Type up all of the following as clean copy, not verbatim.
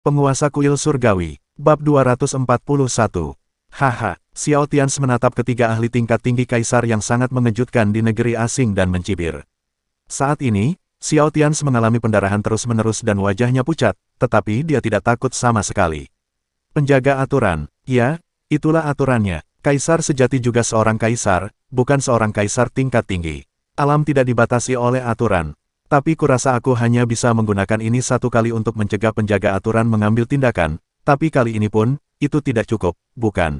Penguasa Kuil Surgawi, Bab 241. Haha, Xiao Tians menatap ketiga ahli tingkat tinggi kaisar yang sangat mengejutkan di negeri asing dan mencibir. Saat ini, Xiao Tians mengalami pendarahan terus-menerus dan wajahnya pucat, tetapi dia tidak takut sama sekali. Penjaga aturan, ya, itulah aturannya. Kaisar sejati juga seorang kaisar, bukan seorang kaisar tingkat tinggi. Alam tidak dibatasi oleh aturan. Tapi kurasa aku hanya bisa menggunakan ini satu kali untuk mencegah penjaga aturan mengambil tindakan, tapi kali ini pun, itu tidak cukup, bukan?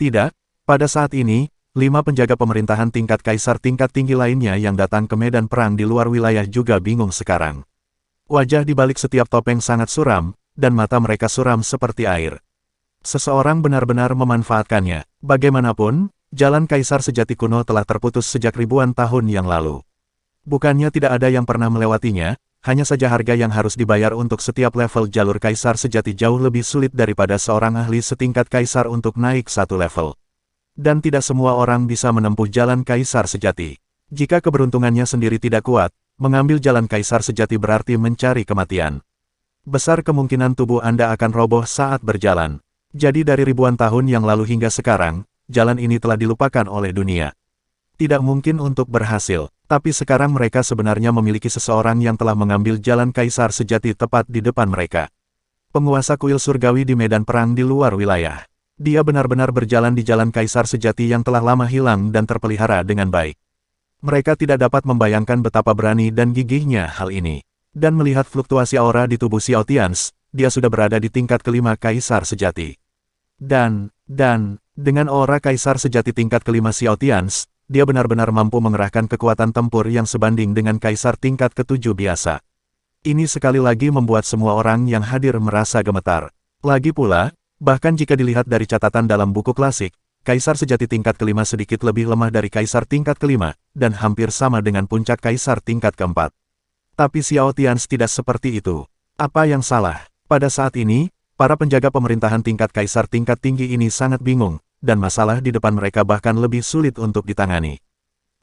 Tidak, pada saat ini, 5 penjaga pemerintahan tingkat kaisar tingkat tinggi lainnya yang datang ke medan perang di luar wilayah juga bingung sekarang. Wajah di balik setiap topeng sangat suram, dan mata mereka suram seperti air. Seseorang benar-benar memanfaatkannya. Bagaimanapun, jalan kaisar sejati kuno telah terputus sejak ribuan tahun yang lalu. Bukannya tidak ada yang pernah melewatinya, hanya saja harga yang harus dibayar untuk setiap level jalur kaisar sejati jauh lebih sulit daripada seorang ahli setingkat kaisar untuk naik satu level. Dan tidak semua orang bisa menempuh jalan kaisar sejati. Jika keberuntungannya sendiri tidak kuat, mengambil jalan kaisar sejati berarti mencari kematian. Besar kemungkinan tubuh Anda akan roboh saat berjalan. Jadi dari ribuan tahun yang lalu hingga sekarang, jalan ini telah dilupakan oleh dunia. Tidak mungkin untuk berhasil. Tapi sekarang mereka sebenarnya memiliki seseorang yang telah mengambil jalan kaisar sejati tepat di depan mereka. Penguasa kuil surgawi di medan perang di luar wilayah. Dia benar-benar berjalan di jalan kaisar sejati yang telah lama hilang dan terpelihara dengan baik. Mereka tidak dapat membayangkan betapa berani dan gigihnya hal ini. Dan melihat fluktuasi aura di tubuh Xiao Tians, dia sudah berada di tingkat kelima kaisar sejati. Dan, dengan aura kaisar sejati tingkat kelima Xiao Tians, dia benar-benar mampu mengerahkan kekuatan tempur yang sebanding dengan kaisar tingkat ketujuh biasa. Ini sekali lagi membuat semua orang yang hadir merasa gemetar. Lagi pula, bahkan jika dilihat dari catatan dalam buku klasik, kaisar sejati tingkat kelima sedikit lebih lemah dari kaisar tingkat kelima, dan hampir sama dengan puncak kaisar tingkat keempat. Tapi Xiao Tians tidak seperti itu. Apa yang salah? Pada saat ini, para penjaga pemerintahan tingkat kaisar tingkat tinggi ini sangat bingung. Dan masalah di depan mereka bahkan lebih sulit untuk ditangani.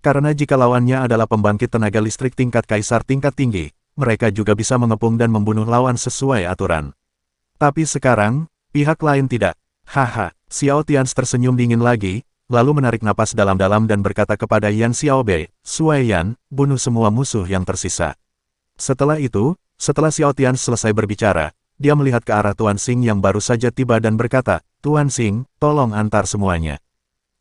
Karena jika lawannya adalah pembangkit tenaga listrik tingkat kaisar tingkat tinggi, mereka juga bisa mengepung dan membunuh lawan sesuai aturan. Tapi sekarang, pihak lain tidak. Haha, Xiao Tians tersenyum dingin lagi, lalu menarik napas dalam-dalam dan berkata kepada Yan Xiaobei, "Sui Yan, bunuh semua musuh yang tersisa." Setelah itu, setelah Xiao Tians selesai berbicara, dia melihat ke arah Tuan Xing yang baru saja tiba dan berkata, "Tuan Xing, tolong antar semuanya."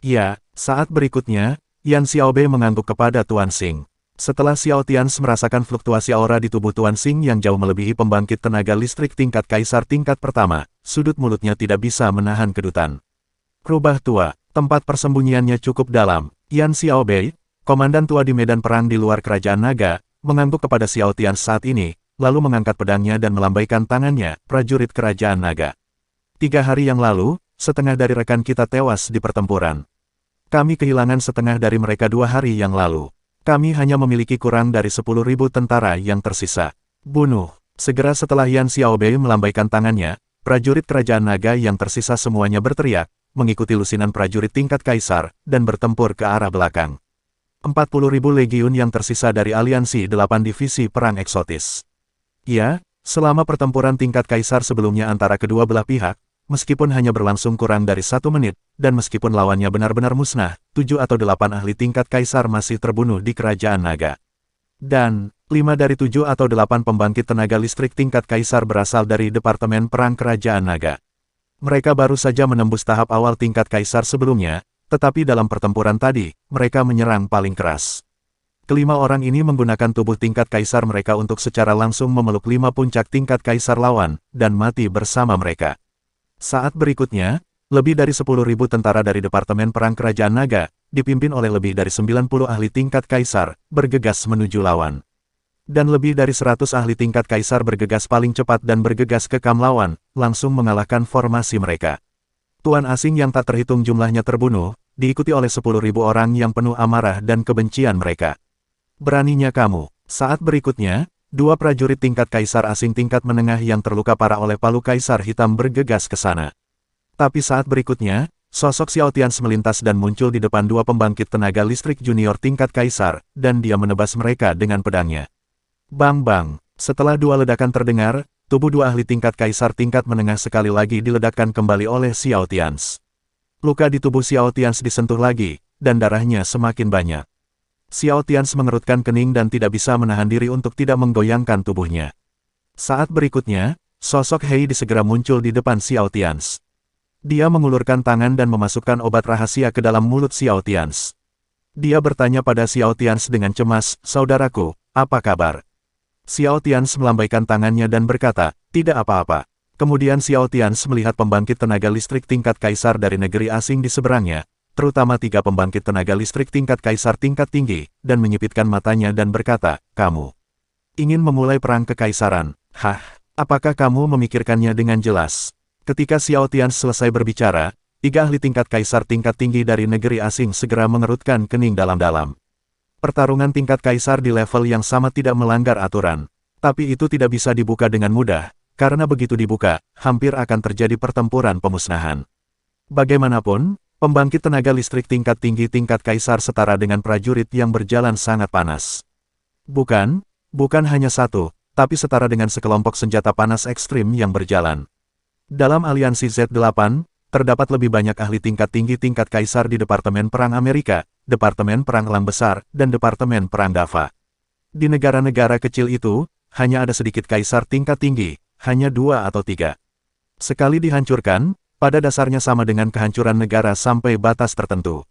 Ya, saat berikutnya, Yan Xiaobei mengangguk kepada Tuan Xing. Setelah Xiao Tians merasakan fluktuasi aura di tubuh Tuan Xing yang jauh melebihi pembangkit tenaga listrik tingkat kaisar tingkat pertama, sudut mulutnya tidak bisa menahan kedutan. Rubah tua, tempat persembunyiannya cukup dalam. Yan Xiaobei, komandan tua di medan perang di luar kerajaan naga, mengangguk kepada Xiao Tians saat ini, lalu mengangkat pedangnya dan melambaikan tangannya, prajurit kerajaan naga. 3 hari yang lalu, setengah dari rekan kita tewas di pertempuran. Kami kehilangan setengah dari mereka 2 hari yang lalu. Kami hanya memiliki kurang dari 10.000 tentara yang tersisa. Bunuh. Segera setelah Yan Xiaobei melambaikan tangannya, prajurit kerajaan naga yang tersisa semuanya berteriak, mengikuti lusinan prajurit tingkat kaisar, dan bertempur ke arah belakang. 40.000 legiun yang tersisa dari aliansi 8 divisi perang eksotis. Ya, selama pertempuran tingkat kaisar sebelumnya antara kedua belah pihak, meskipun hanya berlangsung kurang dari 1 menit, dan meskipun lawannya benar-benar musnah, 7 atau 8 ahli tingkat kaisar masih terbunuh di kerajaan naga. Dan, 5 dari 7 atau 8 pembangkit tenaga listrik tingkat kaisar berasal dari Departemen Perang Kerajaan Naga. Mereka baru saja menembus tahap awal tingkat kaisar sebelumnya, tetapi dalam pertempuran tadi, mereka menyerang paling keras. Kelima orang ini menggunakan tubuh tingkat kaisar mereka untuk secara langsung memeluk 5 puncak tingkat kaisar lawan, dan mati bersama mereka. Saat berikutnya, lebih dari 10.000 tentara dari Departemen Perang Kerajaan Naga, dipimpin oleh lebih dari 90 ahli tingkat kaisar, bergegas menuju lawan. Dan lebih dari 100 ahli tingkat kaisar bergegas paling cepat dan bergegas ke kam lawan, langsung mengalahkan formasi mereka. Tuan asing yang tak terhitung jumlahnya terbunuh, diikuti oleh 10.000 orang yang penuh amarah dan kebencian mereka. Beraninya kamu. Saat berikutnya, 2 prajurit tingkat kaisar asing tingkat menengah yang terluka parah oleh palu kaisar hitam bergegas ke sana. Tapi saat berikutnya, sosok Xiao Tians melintas dan muncul di depan 2 pembangkit tenaga listrik junior tingkat kaisar, dan dia menebas mereka dengan pedangnya. Bang bang. Setelah 2 ledakan terdengar, tubuh dua ahli tingkat kaisar tingkat menengah sekali lagi diledakkan kembali oleh Xiao Tians. Luka di tubuh Xiao Tians disentuh lagi, dan darahnya semakin banyak. Xiao Tians mengerutkan kening dan tidak bisa menahan diri untuk tidak menggoyangkan tubuhnya. Saat berikutnya, sosok Hei Di segera muncul di depan Xiao Tians. Dia mengulurkan tangan dan memasukkan obat rahasia ke dalam mulut Xiao Tians. Dia bertanya pada Xiao Tians dengan cemas, "Saudaraku, apa kabar?" Xiao Tians melambaikan tangannya dan berkata, "Tidak apa-apa." Kemudian Xiao Tians melihat pembangkit tenaga listrik tingkat kaisar dari negeri asing di seberangnya, terutama 3 pembangkit tenaga listrik tingkat kaisar tingkat tinggi, dan menyipitkan matanya dan berkata, "Kamu ingin memulai perang kekaisaran? Hah? Apakah kamu memikirkannya dengan jelas?" Ketika Xiao Tians selesai berbicara, 3 ahli tingkat kaisar tingkat tinggi dari negeri asing segera mengerutkan kening dalam-dalam. Pertarungan tingkat kaisar di level yang sama tidak melanggar aturan. Tapi itu tidak bisa dibuka dengan mudah, karena begitu dibuka, hampir akan terjadi pertempuran pemusnahan. Bagaimanapun, pembangkit tenaga listrik tingkat tinggi tingkat kaisar setara dengan prajurit yang berjalan sangat panas. Bukan hanya satu, tapi setara dengan sekelompok senjata panas ekstrim yang berjalan. Dalam aliansi Z8, terdapat lebih banyak ahli tingkat tinggi tingkat kaisar di Departemen Perang Amerika, Departemen Perang Elang Besar, dan Departemen Perang Dava. Di negara-negara kecil itu, hanya ada sedikit kaisar tingkat tinggi, hanya 2 atau 3. Sekali dihancurkan, pada dasarnya sama dengan kehancuran negara sampai batas tertentu.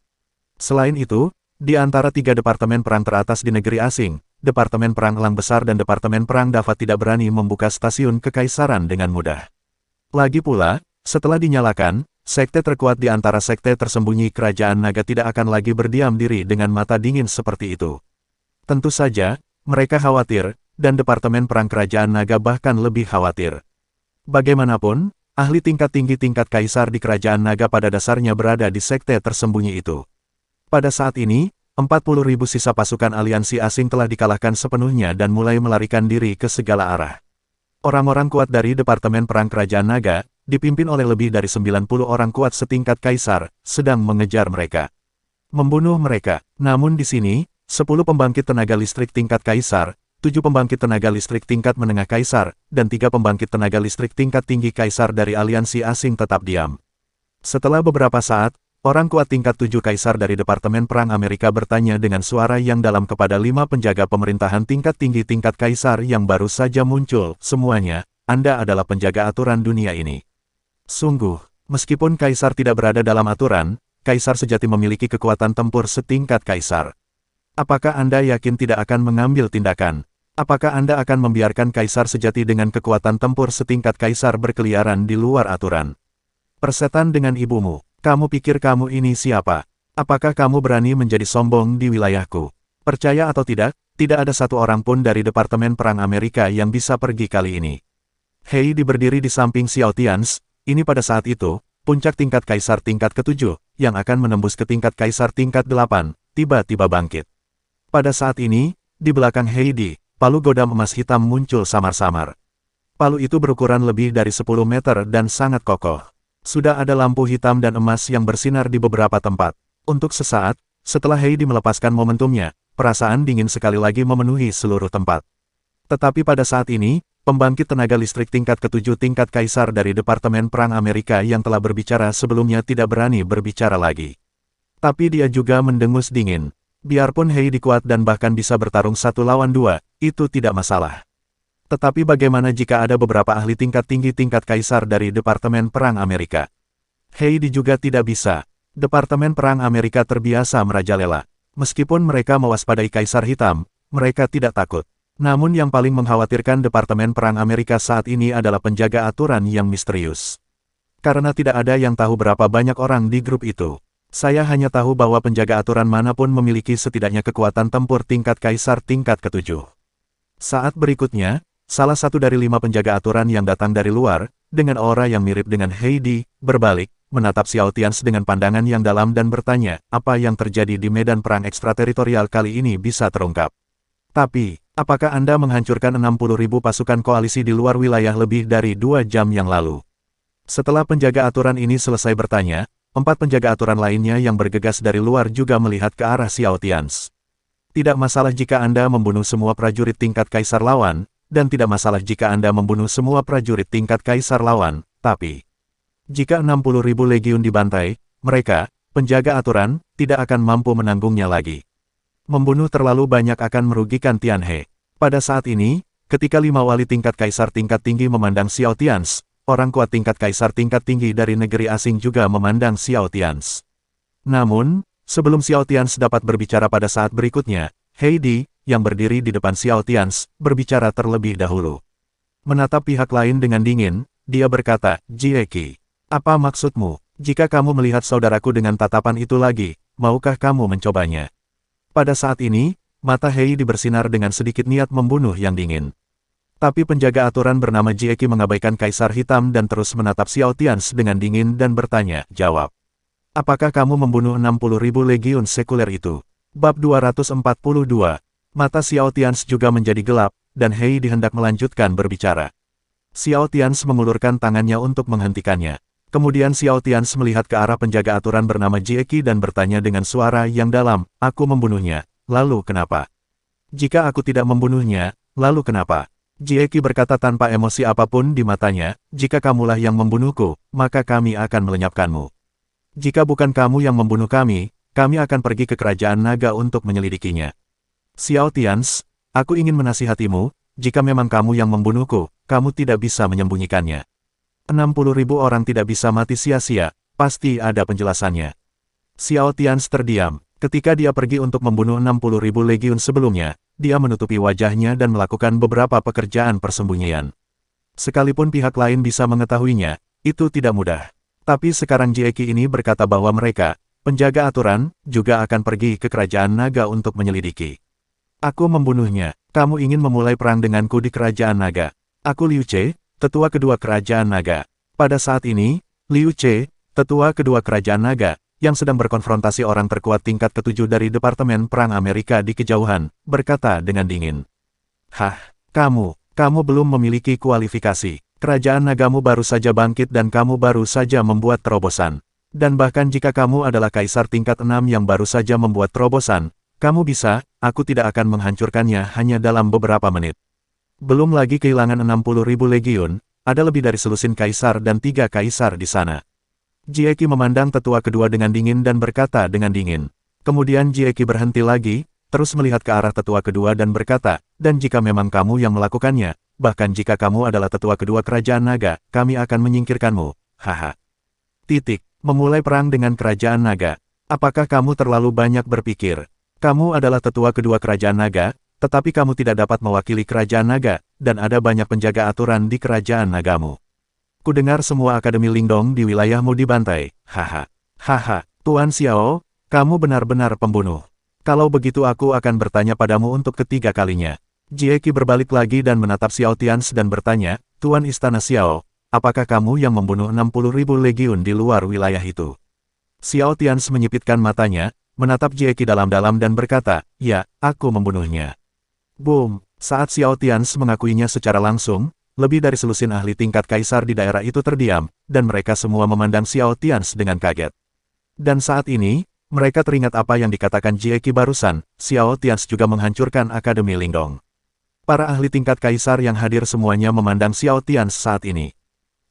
Selain itu, di antara 3 departemen perang teratas di negeri asing, Departemen Perang Elang Besar dan Departemen Perang Dava tidak berani membuka stasiun kekaisaran dengan mudah. Lagi pula, setelah dinyalakan, sekte terkuat di antara sekte tersembunyi Kerajaan Naga tidak akan lagi berdiam diri dengan mata dingin seperti itu. Tentu saja, mereka khawatir, dan Departemen Perang Kerajaan Naga bahkan lebih khawatir. Bagaimanapun, ahli tingkat tinggi tingkat kaisar di Kerajaan Naga pada dasarnya berada di sekte tersembunyi itu. Pada saat ini, 40.000 sisa pasukan aliansi asing telah dikalahkan sepenuhnya dan mulai melarikan diri ke segala arah. Orang-orang kuat dari Departemen Perang Kerajaan Naga, dipimpin oleh lebih dari 90 orang kuat setingkat kaisar, sedang mengejar mereka. Membunuh mereka. Namun di sini, 10 pembangkit tenaga listrik tingkat kaisar, 7 pembangkit tenaga listrik tingkat menengah kaisar, dan 3 pembangkit tenaga listrik tingkat tinggi kaisar dari aliansi asing tetap diam. Setelah beberapa saat, orang kuat tingkat 7 kaisar dari Departemen Perang Amerika bertanya dengan suara yang dalam kepada 5 penjaga pemerintahan tingkat tinggi tingkat kaisar yang baru saja muncul, "Semuanya, Anda adalah penjaga aturan dunia ini." Sungguh, meskipun kaisar tidak berada dalam aturan, kaisar sejati memiliki kekuatan tempur setingkat kaisar. Apakah Anda yakin tidak akan mengambil tindakan? Apakah Anda akan membiarkan kaisar sejati dengan kekuatan tempur setingkat kaisar berkeliaran di luar aturan? Persetan dengan ibumu. Kamu pikir kamu ini siapa? Apakah kamu berani menjadi sombong di wilayahku? Percaya atau tidak, tidak ada satu orang pun dari Departemen Perang Amerika yang bisa pergi kali ini. Hei Di berdiri di samping Xiao Tians. Ini pada saat itu, puncak tingkat kaisar tingkat ke-7, yang akan menembus ke tingkat kaisar tingkat 8, tiba-tiba bangkit. Pada saat ini, di belakang Hei Di, palu godam emas hitam muncul samar-samar. Palu itu berukuran lebih dari 10 meter dan sangat kokoh. Sudah ada lampu hitam dan emas yang bersinar di beberapa tempat. Untuk sesaat, setelah Hei Di melepaskan momentumnya, perasaan dingin sekali lagi memenuhi seluruh tempat. Tetapi pada saat ini, pembangkit tenaga listrik tingkat ke-7 tingkat kaisar dari Departemen Perang Amerika yang telah berbicara sebelumnya tidak berani berbicara lagi. Tapi dia juga mendengus dingin. Biarpun Hei Di kuat dan bahkan bisa bertarung 1 lawan 2, itu tidak masalah. Tetapi bagaimana jika ada beberapa ahli tingkat tinggi tingkat kaisar dari Departemen Perang Amerika? Hei Di juga tidak bisa. Departemen Perang Amerika terbiasa merajalela. Meskipun mereka mewaspadai Kaisar Hitam, mereka tidak takut. Namun yang paling mengkhawatirkan Departemen Perang Amerika saat ini adalah penjaga aturan yang misterius. Karena tidak ada yang tahu berapa banyak orang di grup itu. Saya hanya tahu bahwa penjaga aturan manapun memiliki setidaknya kekuatan tempur tingkat kaisar tingkat ke-7. Saat berikutnya, salah satu dari 5 penjaga aturan yang datang dari luar, dengan aura yang mirip dengan Hei Di, berbalik, menatap Xiao Tians dengan pandangan yang dalam dan bertanya, apa yang terjadi di medan perang ekstrateritorial kali ini bisa terungkap. Tapi, apakah Anda menghancurkan 60.000 pasukan koalisi di luar wilayah lebih dari 2 jam yang lalu? Setelah penjaga aturan ini selesai bertanya, 4 penjaga aturan lainnya yang bergegas dari luar juga melihat ke arah Xiao Tians. Tidak masalah jika Anda membunuh semua prajurit tingkat kaisar lawan, dan tidak masalah jika Anda membunuh semua prajurit tingkat kaisar lawan, tapi jika 60.000 legiun dibantai, mereka, penjaga aturan, tidak akan mampu menanggungnya lagi. Membunuh terlalu banyak akan merugikan Tianhe. Pada saat ini, ketika 5 wali tingkat kaisar tingkat tinggi memandang Xiao Tians, orang kuat tingkat kaisar tingkat tinggi dari negeri asing juga memandang Xiao Tians. Namun, sebelum Xiao Tians dapat berbicara pada saat berikutnya, Heidi, yang berdiri di depan Xiao Tians, berbicara terlebih dahulu. Menatap pihak lain dengan dingin, dia berkata, Jieki, apa maksudmu? Jika kamu melihat saudaraku dengan tatapan itu lagi, maukah kamu mencobanya? Pada saat ini, mata Heidi bersinar dengan sedikit niat membunuh yang dingin. Tapi penjaga aturan bernama Jieki mengabaikan Kaisar Hitam dan terus menatap Xiao Tians dengan dingin dan bertanya, jawab. Apakah kamu membunuh 60.000 legiun sekuler itu? Bab 242. Mata Xiao Tians juga menjadi gelap, dan Heidi hendak melanjutkan berbicara. Xiao Tians mengulurkan tangannya untuk menghentikannya. Kemudian Xiao Tians melihat ke arah penjaga aturan bernama Jieki dan bertanya dengan suara yang dalam, aku membunuhnya, lalu kenapa? Jika aku tidak membunuhnya, lalu kenapa? Jieki berkata tanpa emosi apapun di matanya, jika kamulah yang membunuhku, maka kami akan melenyapkanmu. Jika bukan kamu yang membunuh kami akan pergi ke kerajaan naga untuk menyelidikinya. Xiao Tians, aku ingin menasihatimu, jika memang kamu yang membunuhku, kamu tidak bisa menyembunyikannya. 60.000 orang tidak bisa mati sia-sia, pasti ada penjelasannya. Xiao Tians terdiam. Ketika dia pergi untuk membunuh 60.000 legiun sebelumnya, dia menutupi wajahnya dan melakukan beberapa pekerjaan persembunyian. Sekalipun pihak lain bisa mengetahuinya, itu tidak mudah. Tapi sekarang Jieki ini berkata bahwa mereka, penjaga aturan, juga akan pergi ke kerajaan naga untuk menyelidiki. Aku membunuhnya. Kamu ingin memulai perang denganku di kerajaan naga. Aku Liu Ce, tetua kedua kerajaan naga. Pada saat ini, Liu Ce, tetua kedua kerajaan naga, yang sedang berkonfrontasi orang terkuat tingkat ke-7 dari Departemen Perang Amerika di kejauhan, berkata dengan dingin. Hah, kamu belum memiliki kualifikasi. Kerajaan nagamu baru saja bangkit dan kamu baru saja membuat terobosan. Dan bahkan jika kamu adalah kaisar tingkat 6 yang baru saja membuat terobosan, kamu bisa, aku tidak akan menghancurkannya hanya dalam beberapa menit. Belum lagi kehilangan 60.000 legiun, ada lebih dari selusin kaisar dan 3 kaisar di sana. Jieki memandang tetua kedua dengan dingin dan berkata dengan dingin. Kemudian Jieki berhenti lagi, terus melihat ke arah tetua kedua dan berkata, dan jika memang kamu yang melakukannya, bahkan jika kamu adalah tetua kedua kerajaan naga, kami akan menyingkirkanmu, haha. Memulai perang dengan kerajaan naga. Apakah kamu terlalu banyak berpikir? Kamu adalah tetua kedua kerajaan naga, tetapi kamu tidak dapat mewakili kerajaan naga, dan ada banyak penjaga aturan di kerajaan nagamu. Kudengar semua Akademi Lingdong di wilayahmu dibantai, haha. Haha, Tuan Xiao, kamu benar-benar pembunuh. Kalau begitu aku akan bertanya padamu untuk ketiga kalinya. Jieki berbalik lagi dan menatap Xiao Tians dan bertanya, Tuan Istana Xiao, apakah kamu yang membunuh 60.000 legiun di luar wilayah itu? Xiao Tians menyipitkan matanya, menatap Jieki dalam-dalam dan berkata, ya, aku membunuhnya. Boom! Saat Xiao Tians mengakuinya secara langsung, lebih dari selusin ahli tingkat kaisar di daerah itu terdiam, dan mereka semua memandang Xiao Tians dengan kaget. Dan saat ini, mereka teringat apa yang dikatakan Jieki barusan, Xiao Tians juga menghancurkan Akademi Lingdong. Para ahli tingkat kaisar yang hadir semuanya memandang Xiao Tians saat ini.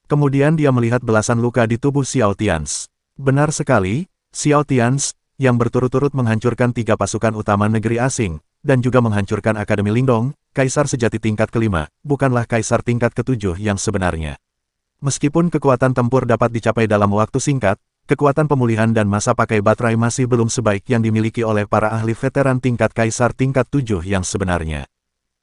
Kemudian dia melihat belasan luka di tubuh Xiao Tians. Benar sekali, Xiao Tians, yang berturut-turut menghancurkan 3 pasukan utama negeri asing, dan juga menghancurkan Akademi Lingdong, kaisar sejati tingkat ke-5, bukanlah kaisar tingkat ke-7 yang sebenarnya. Meskipun kekuatan tempur dapat dicapai dalam waktu singkat, kekuatan pemulihan dan masa pakai baterai masih belum sebaik yang dimiliki oleh para ahli veteran tingkat kaisar tingkat 7 yang sebenarnya.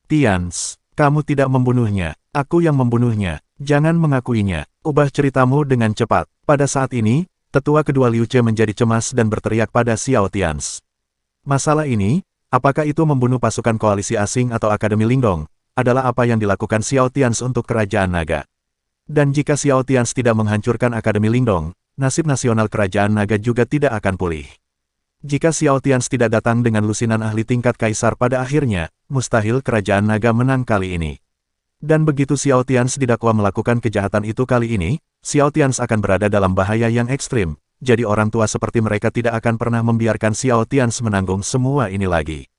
Tians, kamu tidak membunuhnya, aku yang membunuhnya, jangan mengakuinya, ubah ceritamu dengan cepat. Pada saat ini, tetua kedua Liu Ce menjadi cemas dan berteriak pada Xiao Tians. Masalah ini, apakah itu membunuh pasukan koalisi asing atau Akademi Lingdong, adalah apa yang dilakukan Xiao Tians untuk kerajaan naga. Dan jika Xiao Tians tidak menghancurkan Akademi Lingdong, nasib nasional kerajaan naga juga tidak akan pulih. Jika Xiao Tians tidak datang dengan lusinan ahli tingkat kaisar pada akhirnya, mustahil kerajaan naga menang kali ini. Dan begitu Xiao Tians didakwa melakukan kejahatan itu kali ini, Xiao Tians akan berada dalam bahaya yang ekstrim. Jadi orang tua seperti mereka tidak akan pernah membiarkan Xiao Tians menanggung semua ini lagi.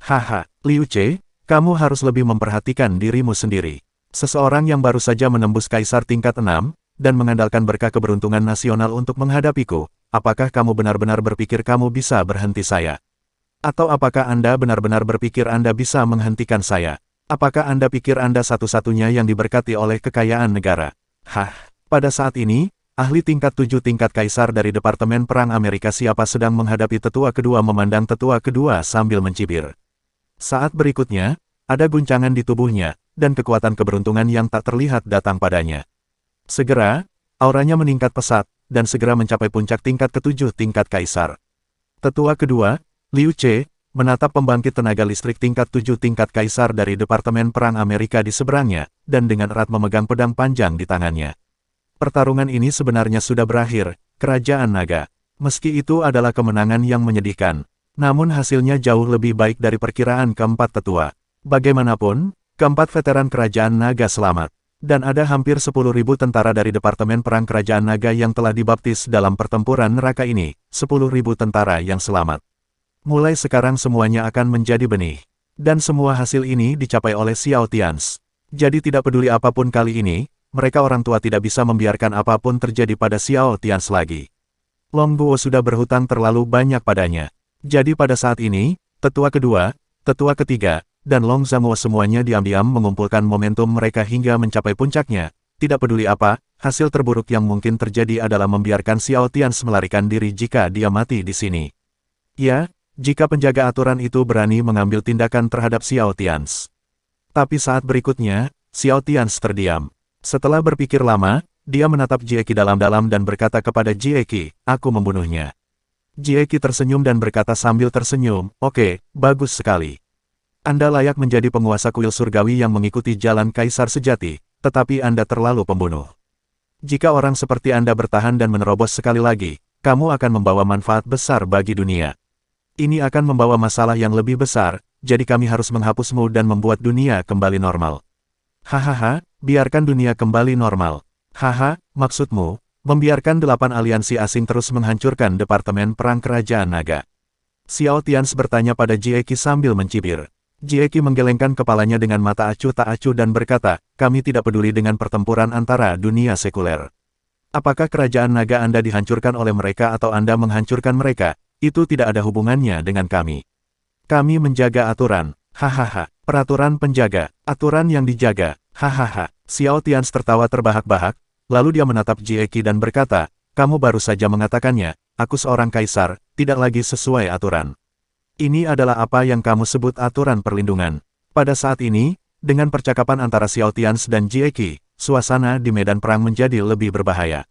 Haha, Liu Ce, Kamu harus lebih memperhatikan dirimu sendiri. Seseorang yang baru saja menembus kaisar tingkat 6, dan mengandalkan berkah keberuntungan nasional untuk menghadapiku, apakah kamu benar-benar berpikir kamu bisa berhenti saya? Atau apakah Anda benar-benar berpikir Anda bisa menghentikan saya? Apakah Anda pikir Anda satu-satunya yang diberkati oleh kekayaan negara? Hah, pada saat ini, ahli tingkat 7 tingkat kaisar dari Departemen Perang Amerika siapa sedang menghadapi tetua kedua memandang tetua kedua sambil mencibir. Saat berikutnya, ada guncangan di tubuhnya, dan kekuatan keberuntungan yang tak terlihat datang padanya. Segera, auranya meningkat pesat, dan segera mencapai puncak tingkat ketujuh tingkat kaisar. Tetua kedua, Liu Che, menatap pembangkit tenaga listrik tingkat 7 tingkat kaisar dari Departemen Perang Amerika di seberangnya, dan dengan erat memegang pedang panjang di tangannya. Pertarungan ini sebenarnya sudah berakhir, Kerajaan Naga. Meski itu adalah kemenangan yang menyedihkan, namun hasilnya jauh lebih baik dari perkiraan keempat tetua. Bagaimanapun, keempat veteran Kerajaan Naga selamat. Dan ada hampir 10.000 tentara dari Departemen Perang Kerajaan Naga yang telah dibaptis dalam pertempuran neraka ini, 10.000 tentara yang selamat. Mulai sekarang semuanya akan menjadi benih. Dan semua hasil ini dicapai oleh Xiao Tians. Jadi tidak peduli apapun kali ini, mereka orang tua tidak bisa membiarkan apapun terjadi pada Xiao Tians lagi. Long Guo sudah berhutang terlalu banyak padanya. Jadi pada saat ini, tetua kedua, tetua ketiga, dan Long Zhamo semuanya diam-diam mengumpulkan momentum mereka hingga mencapai puncaknya. Tidak peduli apa, hasil terburuk yang mungkin terjadi adalah membiarkan Xiao Tians melarikan diri jika dia mati di sini. Ya, jika penjaga aturan itu berani mengambil tindakan terhadap Xiao Tians. Tapi saat berikutnya, Xiao Tians terdiam. Setelah berpikir lama, dia menatap Jieki dalam-dalam dan berkata kepada Jieki, aku membunuhnya. Jieki tersenyum dan berkata sambil tersenyum, oke, bagus sekali. Anda layak menjadi penguasa kuil surgawi yang mengikuti jalan kaisar sejati, tetapi Anda terlalu pembunuh. Jika orang seperti Anda bertahan dan menerobos sekali lagi, kamu akan membawa manfaat besar bagi dunia. Ini akan membawa masalah yang lebih besar, jadi kami harus menghapusmu dan membuat dunia kembali normal. Hahaha, biarkan dunia kembali normal. Haha, maksudmu, membiarkan 8 aliansi asing terus menghancurkan Departemen Perang Kerajaan Naga. Xiao Tians bertanya pada Jieki sambil mencibir. Jieki menggelengkan kepalanya dengan mata acuh tak acuh dan berkata, kami tidak peduli dengan pertempuran antara dunia sekuler. Apakah kerajaan naga Anda dihancurkan oleh mereka atau Anda menghancurkan mereka, itu tidak ada hubungannya dengan kami. Kami menjaga aturan, hahaha, peraturan penjaga, aturan yang dijaga, hahaha. Xiao Tians tertawa terbahak-bahak, lalu dia menatap Jieki dan berkata, kamu baru saja mengatakannya, aku seorang kaisar, tidak lagi sesuai aturan. Ini adalah apa yang kamu sebut aturan perlindungan. Pada saat ini, dengan percakapan antara Xiao Tians dan Jieki, suasana di medan perang menjadi lebih berbahaya.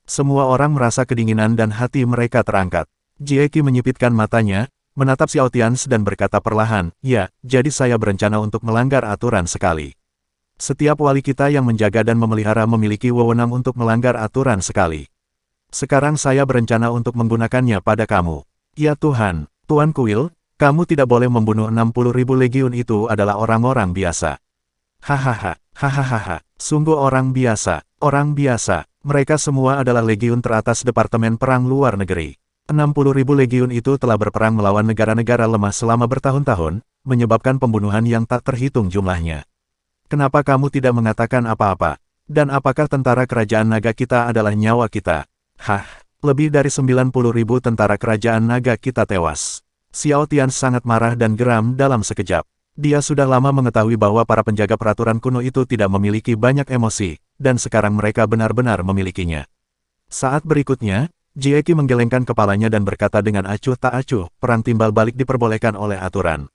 Semua orang merasa kedinginan dan hati mereka terangkat. Jieki menyipitkan matanya, menatap Xiao Tians dan berkata perlahan, ya, jadi saya berencana untuk melanggar aturan sekali. Setiap wali kita yang menjaga dan memelihara memiliki wewenang untuk melanggar aturan sekali. Sekarang saya berencana untuk menggunakannya pada kamu. Ya Tuhan. Tuan Kuil, kamu tidak boleh membunuh 60.000 legiun itu adalah orang-orang biasa. Hahaha, hahaha, sungguh orang biasa, mereka semua adalah legiun teratas Departemen Perang Luar Negeri. 60.000 legiun itu telah berperang melawan negara-negara lemah selama bertahun-tahun, menyebabkan pembunuhan yang tak terhitung jumlahnya. Kenapa kamu tidak mengatakan apa-apa? Dan apakah tentara kerajaan naga kita adalah nyawa kita? Hah? Lebih dari 90.000 tentara kerajaan naga kita tewas. Xiao Tians sangat marah dan geram dalam sekejap. Dia sudah lama mengetahui bahwa para penjaga peraturan kuno itu tidak memiliki banyak emosi, dan sekarang mereka benar-benar memilikinya. Saat berikutnya, Jieki menggelengkan kepalanya dan berkata dengan acuh tak acuh, perang timbal balik diperbolehkan oleh aturan.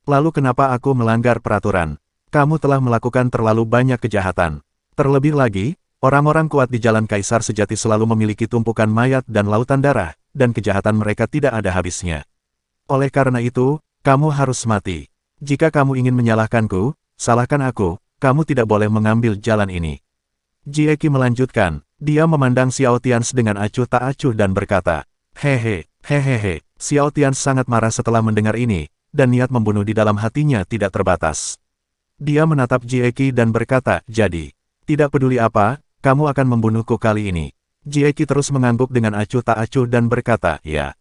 Lalu kenapa aku melanggar peraturan? Kamu telah melakukan terlalu banyak kejahatan. Terlebih lagi, orang-orang kuat di jalan kaisar sejati selalu memiliki tumpukan mayat dan lautan darah, dan kejahatan mereka tidak ada habisnya. Oleh karena itu, kamu harus mati. Jika kamu ingin menyalahkanku, salahkan aku, kamu tidak boleh mengambil jalan ini. Jieki melanjutkan, dia memandang Xiao Tians dengan acuh tak acuh dan berkata, hehe. Xiao Tians sangat marah setelah mendengar ini, dan niat membunuh di dalam hatinya tidak terbatas. Dia menatap Jieki dan berkata, jadi, tidak peduli apa, kamu akan membunuhku kali ini. Jieki terus mengangguk dengan acuh tak acuh dan berkata, ya.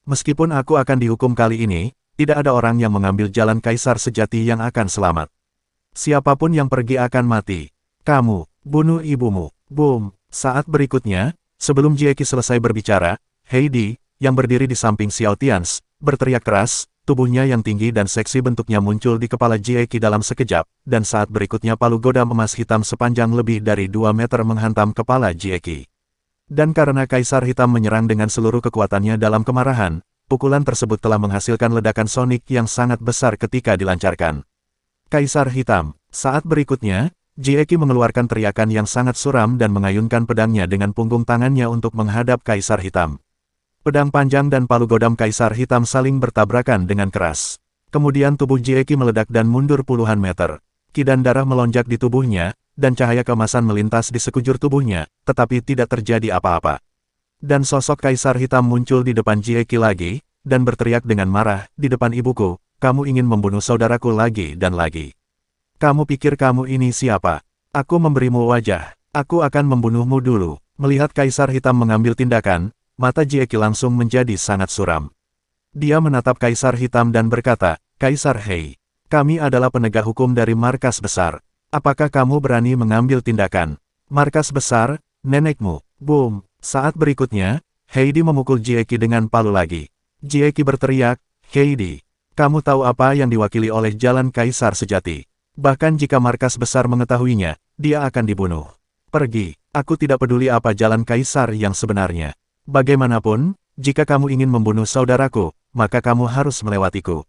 Meskipun aku akan dihukum kali ini, tidak ada orang yang mengambil jalan kaisar sejati yang akan selamat. Siapapun yang pergi akan mati. Kamu, bunuh ibumu. Boom. Saat berikutnya, sebelum Jieqi selesai berbicara, Heidi, yang berdiri di samping Xiao Tians, berteriak keras, tubuhnya yang tinggi dan seksi bentuknya muncul di kepala Jieqi dalam sekejap, dan saat berikutnya palu godam emas hitam sepanjang lebih dari 2 meter menghantam kepala Jieqi. Dan karena Kaisar Hitam menyerang dengan seluruh kekuatannya dalam kemarahan, pukulan tersebut telah menghasilkan ledakan sonik yang sangat besar ketika dilancarkan. Kaisar Hitam. Saat berikutnya, Jieqi mengeluarkan teriakan yang sangat suram dan mengayunkan pedangnya dengan punggung tangannya untuk menghadap Kaisar Hitam. Pedang panjang dan palu godam Kaisar Hitam saling bertabrakan dengan keras. Kemudian tubuh Jieqi meledak dan mundur puluhan meter. Ki dan darah melonjak di tubuhnya, dan cahaya keemasan melintas di sekujur tubuhnya, tetapi tidak terjadi apa-apa. Dan sosok Kaisar Hitam muncul di depan Jieqi lagi, dan berteriak dengan marah, "Di depan ibuku, kamu ingin membunuh saudaraku lagi dan lagi. Kamu pikir kamu ini siapa? Aku memberimu wajah. Aku akan membunuhmu dulu." Melihat Kaisar Hitam mengambil tindakan, mata Jieqi langsung menjadi sangat suram. Dia menatap Kaisar Hitam dan berkata, "Kaisar Hei, kami adalah penegak hukum dari markas besar. Apakah kamu berani mengambil tindakan? Markas besar, nenekmu." Boom. Saat berikutnya, Heidi memukul Jieqi dengan palu lagi. Jieqi berteriak, "Heidi, kamu tahu apa yang diwakili oleh jalan Kaisar sejati? Bahkan jika markas besar mengetahuinya, dia akan dibunuh. Pergi, aku tidak peduli apa jalan Kaisar yang sebenarnya. Bagaimanapun, jika kamu ingin membunuh saudaraku, maka kamu harus melewatiku."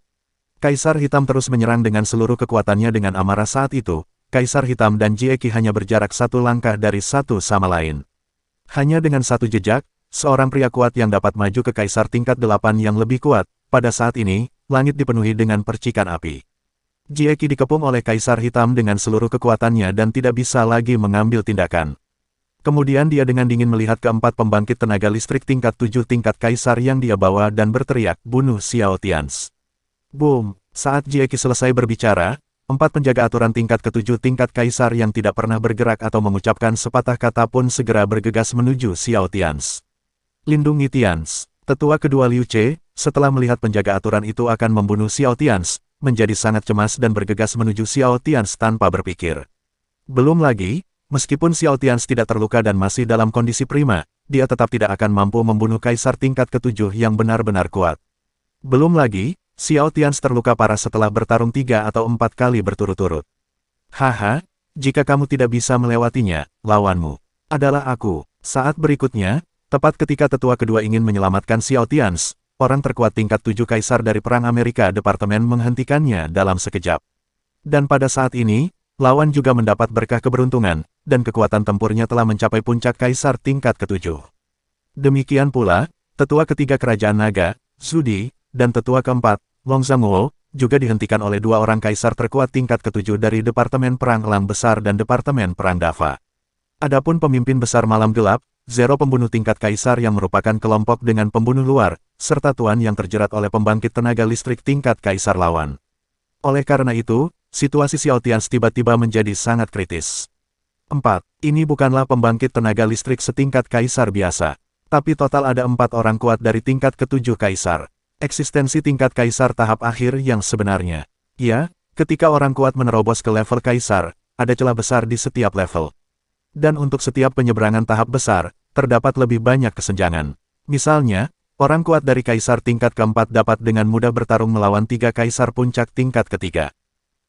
Kaisar Hitam terus menyerang dengan seluruh kekuatannya dengan amarah saat itu. Kaisar Hitam dan Jieqi hanya berjarak satu langkah dari satu sama lain. Hanya dengan satu jejak, seorang pria kuat yang dapat maju ke Kaisar tingkat 8 yang lebih kuat. Pada saat ini, langit dipenuhi dengan percikan api. Jieqi dikepung oleh Kaisar Hitam dengan seluruh kekuatannya dan tidak bisa lagi mengambil tindakan. Kemudian dia dengan dingin melihat keempat pembangkit tenaga listrik tingkat 7 tingkat Kaisar yang dia bawa dan berteriak, "Bunuh Xiao Tians." Boom! Saat Jieqi selesai berbicara, 4 penjaga aturan tingkat ke-7 tingkat Kaisar yang tidak pernah bergerak atau mengucapkan sepatah kata pun segera bergegas menuju Xiao Tians. "Lindungi Tians." Tetua kedua Liu Ce, setelah melihat penjaga aturan itu akan membunuh Xiao Tians, menjadi sangat cemas dan bergegas menuju Xiao Tians tanpa berpikir. Belum lagi, meskipun Xiao Tians tidak terluka dan masih dalam kondisi prima, dia tetap tidak akan mampu membunuh Kaisar tingkat ke-7 yang benar-benar kuat. Belum lagi, Xiao Tians terluka parah setelah bertarung 3 atau 4 kali berturut-turut. "Haha, jika kamu tidak bisa melewatinya, lawanmu adalah aku." Saat berikutnya, tepat ketika tetua kedua ingin menyelamatkan Xiao Tians, orang terkuat tingkat 7 Kaisar dari Perang Amerika Departemen menghentikannya dalam sekejap. Dan pada saat ini, lawan juga mendapat berkah keberuntungan, dan kekuatan tempurnya telah mencapai puncak Kaisar tingkat ke-7. Demikian pula, tetua ketiga Kerajaan Naga, Zudi, dan tetua keempat, Long Zhangguo, juga dihentikan oleh 2 orang Kaisar terkuat tingkat ke-7 dari Departemen Perang Elang Besar dan Departemen Perang Dava. Adapun pemimpin besar Malam Gelap, Zero pembunuh tingkat Kaisar yang merupakan kelompok dengan pembunuh luar, serta Tuan yang terjerat oleh pembangkit tenaga listrik tingkat Kaisar lawan. Oleh karena itu, situasi Xiao Tians tiba-tiba menjadi sangat kritis. 4. Ini bukanlah pembangkit tenaga listrik setingkat Kaisar biasa. Tapi total ada 4 orang kuat dari tingkat ke-7 Kaisar. Eksistensi tingkat Kaisar tahap akhir yang sebenarnya. Ya, ketika orang kuat menerobos ke level Kaisar, ada celah besar di setiap level. Dan untuk setiap penyeberangan tahap besar, terdapat lebih banyak kesenjangan. Misalnya, orang kuat dari Kaisar tingkat keempat dapat dengan mudah bertarung melawan 3 Kaisar puncak tingkat ketiga.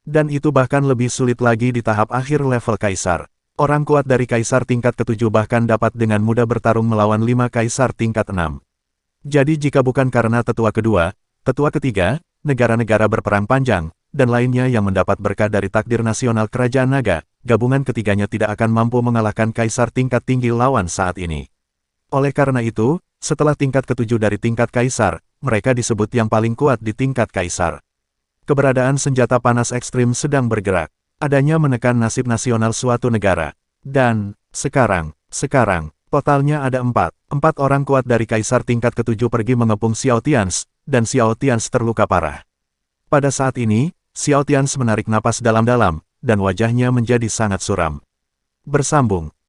Dan itu bahkan lebih sulit lagi di tahap akhir level Kaisar. Orang kuat dari Kaisar tingkat ke-7 bahkan dapat dengan mudah bertarung melawan 5 Kaisar tingkat 6. Jadi jika bukan karena tetua kedua, tetua ketiga, negara-negara berperang panjang, dan lainnya yang mendapat berkah dari takdir nasional Kerajaan Naga, gabungan ketiganya tidak akan mampu mengalahkan Kaisar tingkat tinggi lawan saat ini. Oleh karena itu, setelah tingkat ke-7 dari tingkat Kaisar, mereka disebut yang paling kuat di tingkat Kaisar. Keberadaan senjata panas ekstrim sedang bergerak. Adanya menekan nasib nasional suatu negara. Dan, sekarang, totalnya ada 4 orang kuat dari Kaisar tingkat ke-7 pergi mengepung Xiao Tians, dan Xiao Tians terluka parah. Pada saat ini, Xiao Tians menarik napas dalam-dalam, dan wajahnya menjadi sangat suram. Bersambung.